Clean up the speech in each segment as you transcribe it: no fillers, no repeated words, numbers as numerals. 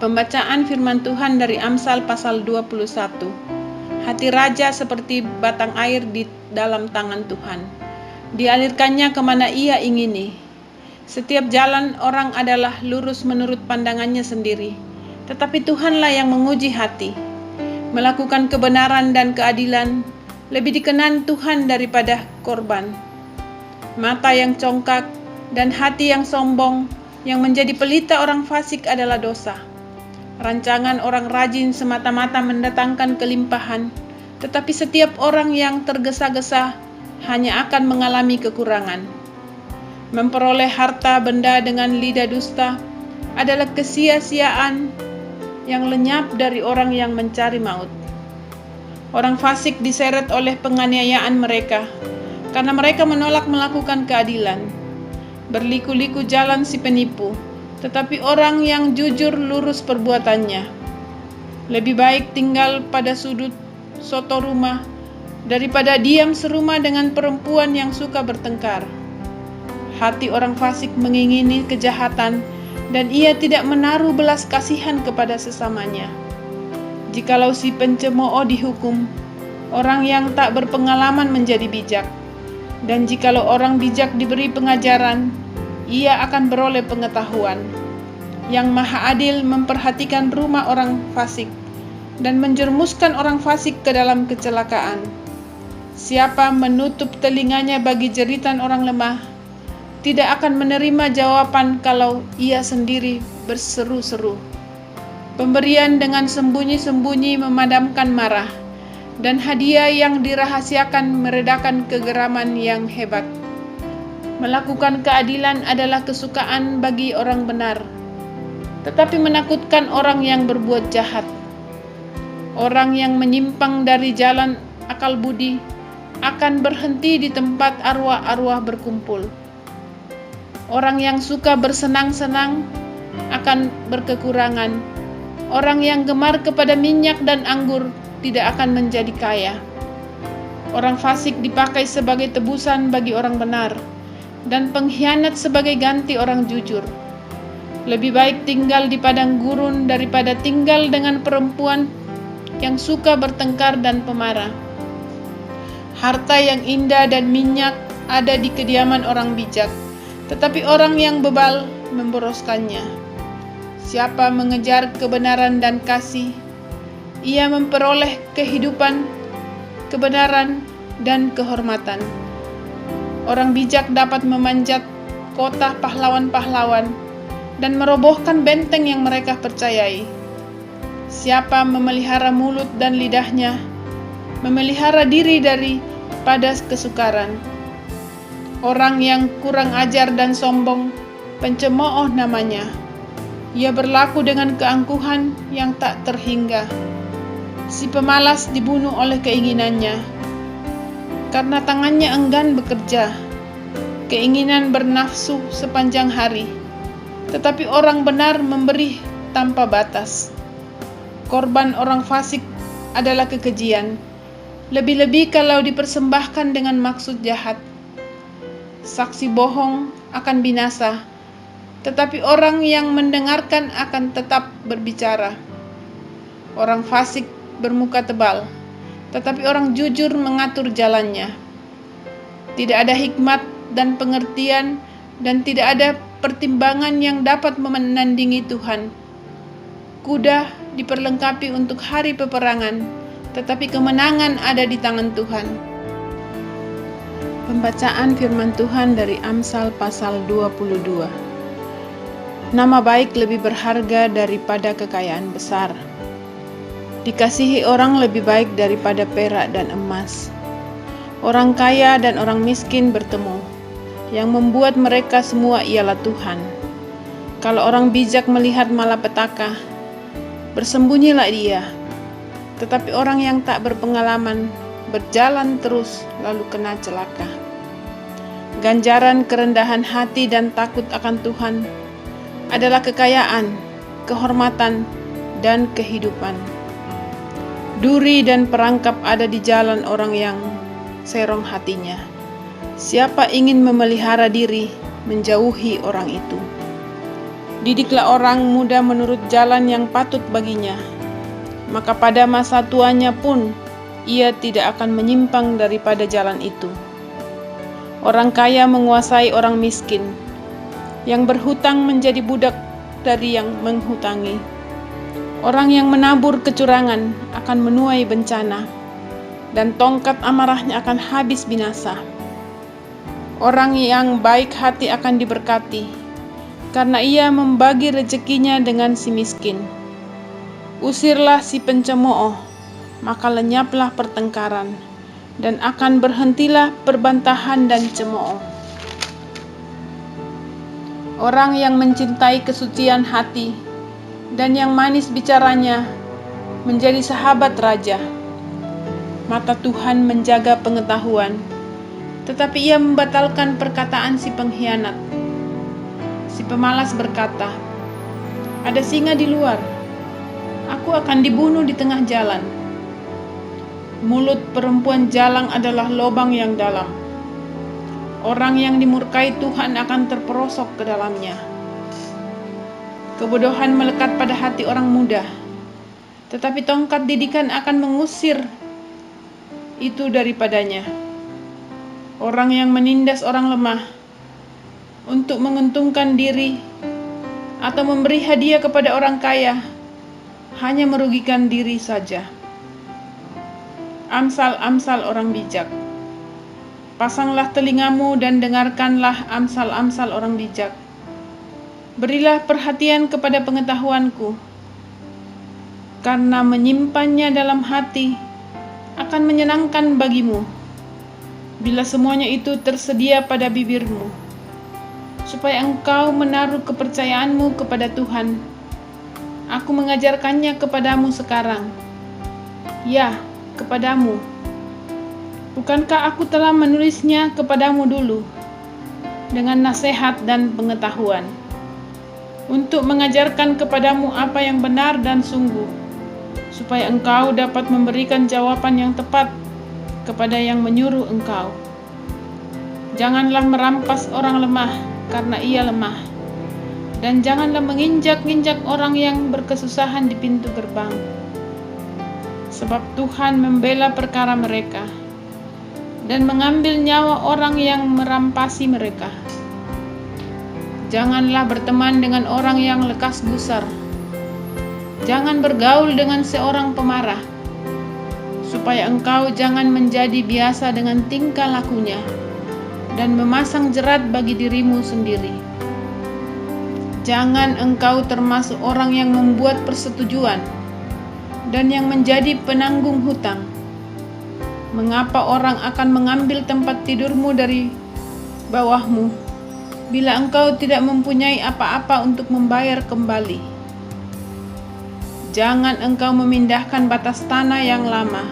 Pembacaan firman Tuhan dari Amsal pasal 21. Hati raja seperti batang air di dalam tangan Tuhan. Dialirkannya kemana ia ingini. Setiap jalan orang adalah lurus menurut pandangannya sendiri. Tetapi Tuhanlah yang menguji hati. Melakukan kebenaran dan keadilan lebih dikenan Tuhan daripada korban. Mata yang congkak dan hati yang sombong yang menjadi pelita orang fasik adalah dosa. Rancangan orang rajin semata-mata mendatangkan kelimpahan, tetapi setiap orang yang tergesa-gesa hanya akan mengalami kekurangan. Memperoleh harta benda dengan lidah dusta adalah kesia-siaan yang lenyap dari orang yang mencari maut. Orang fasik diseret oleh penganiayaan mereka, karena mereka menolak melakukan keadilan. Berliku-liku jalan si penipu, tetapi orang yang jujur lurus perbuatannya. Lebih baik tinggal pada sudut soto rumah daripada diam serumah dengan perempuan yang suka bertengkar. Hati orang fasik mengingini kejahatan dan ia tidak menaruh belas kasihan kepada sesamanya. Jikalau si pencemooh dihukum, orang yang tak berpengalaman menjadi bijak. Dan jikalau orang bijak diberi pengajaran, ia akan beroleh pengetahuan. Yang Maha Adil memperhatikan rumah orang fasik dan menjerumuskan orang fasik ke dalam kecelakaan. Siapa menutup telinganya bagi jeritan orang lemah, tidak akan menerima jawaban kalau ia sendiri berseru-seru. Pemberian dengan sembunyi-sembunyi memadamkan marah, dan hadiah yang dirahasiakan meredakan kegeraman yang hebat. Melakukan keadilan adalah kesukaan bagi orang benar, tetapi menakutkan orang yang berbuat jahat. Orang yang menyimpang dari jalan akal budi akan berhenti di tempat arwah-arwah berkumpul. Orang yang suka bersenang-senang akan berkekurangan. Orang yang gemar kepada minyak dan anggur tidak akan menjadi kaya. Orang fasik dipakai sebagai tebusan bagi orang benar, dan pengkhianat sebagai ganti orang jujur. Lebih baik tinggal di padang gurun daripada tinggal dengan perempuan yang suka bertengkar dan pemarah. Harta yang indah dan minyak ada di kediaman orang bijak, tetapi orang yang bebal memboroskannya. Siapa mengejar kebenaran dan kasih, ia memperoleh kehidupan, kebenaran, dan kehormatan. Orang bijak dapat memanjat kota pahlawan-pahlawan dan merobohkan benteng yang mereka percayai. Siapa memelihara mulut dan lidahnya, memelihara diri daripada kesukaran. Orang yang kurang ajar dan sombong, pencemooh namanya. Ia berlaku dengan keangkuhan yang tak terhingga. Si pemalas dibunuh oleh keinginannya, karena tangannya enggan bekerja. Keinginan bernafsu sepanjang hari, tetapi orang benar memberi tanpa batas. Korban orang fasik adalah kekejian, lebih-lebih kalau dipersembahkan dengan maksud jahat. Saksi bohong akan binasa, tetapi orang yang mendengarkan akan tetap berbicara. Orang fasik bermuka tebal, tetapi orang jujur mengatur jalannya. Tidak ada hikmat dan pengertian, dan tidak ada pertimbangan yang dapat menandingi Tuhan. Kuda diperlengkapi untuk hari peperangan, tetapi kemenangan ada di tangan Tuhan. Pembacaan firman Tuhan dari Amsal pasal 22. Nama baik lebih berharga daripada kekayaan besar. Dikasihi orang lebih baik daripada perak dan emas. Orang kaya dan orang miskin bertemu. Yang membuat mereka semua ialah Tuhan. Kalau orang bijak melihat malapetaka, bersembunyilah dia. Tetapi orang yang tak berpengalaman berjalan terus lalu kena celaka. Ganjaran kerendahan hati dan takut akan Tuhan adalah kekayaan, kehormatan, dan kehidupan. Duri dan perangkap ada di jalan orang yang serong hatinya. Siapa ingin memelihara diri, menjauhi orang itu. Didiklah orang muda menurut jalan yang patut baginya, maka pada masa tuanya pun ia tidak akan menyimpang daripada jalan itu. Orang kaya menguasai orang miskin, yang berhutang menjadi budak dari yang menghutangi. Orang yang menabur kecurangan akan menuai bencana, dan tongkat amarahnya akan habis binasa. Orang yang baik hati akan diberkati, karena ia membagi rezekinya dengan si miskin. Usirlah si pencemooh, maka lenyaplah pertengkaran, dan akan berhentilah perbantahan dan cemooh. Orang yang mencintai kesucian hati dan yang manis bicaranya menjadi sahabat raja. Mata Tuhan menjaga pengetahuan, tetapi ia membatalkan perkataan si pengkhianat. Si pemalas berkata, "Ada singa di luar, aku akan dibunuh di tengah jalan." Mulut perempuan jalang adalah lobang yang dalam. Orang yang dimurkai Tuhan akan terperosok ke dalamnya. Kebodohan melekat pada hati orang muda, tetapi tongkat didikan akan mengusir itu daripadanya. Orang yang menindas orang lemah untuk menguntungkan diri atau memberi hadiah kepada orang kaya hanya merugikan diri saja. Amsal-amsal orang bijak. Pasanglah telingamu dan dengarkanlah amsal-amsal orang bijak. Berilah perhatian kepada pengetahuanku, karena menyimpannya dalam hati akan menyenangkan bagimu, bila semuanya itu tersedia pada bibirmu, supaya engkau menaruh kepercayaanmu kepada Tuhan. Aku mengajarkannya kepadamu sekarang, ya, kepadamu. Bukankah aku telah menulisnya kepadamu dulu dengan nasihat dan pengetahuan, untuk mengajarkan kepadamu apa yang benar dan sungguh, supaya engkau dapat memberikan jawaban yang tepat kepada yang menyuruh engkau. Janganlah merampas orang lemah karena ia lemah, dan janganlah menginjak-injak orang yang berkesusahan di pintu gerbang. Sebab Tuhan membela perkara mereka dan mengambil nyawa orang yang merampasi mereka. Janganlah berteman dengan orang yang lekas gusar. Jangan bergaul dengan seorang pemarah, supaya engkau jangan menjadi biasa dengan tingkah lakunya dan memasang jerat bagi dirimu sendiri. Jangan engkau termasuk orang yang membuat persetujuan dan yang menjadi penanggung hutang. Mengapa orang akan mengambil tempat tidurmu dari bawahmu, bila engkau tidak mempunyai apa-apa untuk membayar kembali? Jangan engkau memindahkan batas tanah yang lama,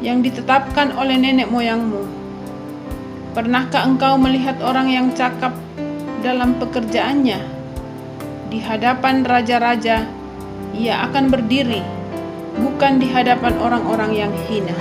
yang ditetapkan oleh nenek moyangmu. Pernahkah engkau melihat orang yang cakap dalam pekerjaannya? Di hadapan raja-raja ia akan berdiri, bukan di hadapan orang-orang yang hina.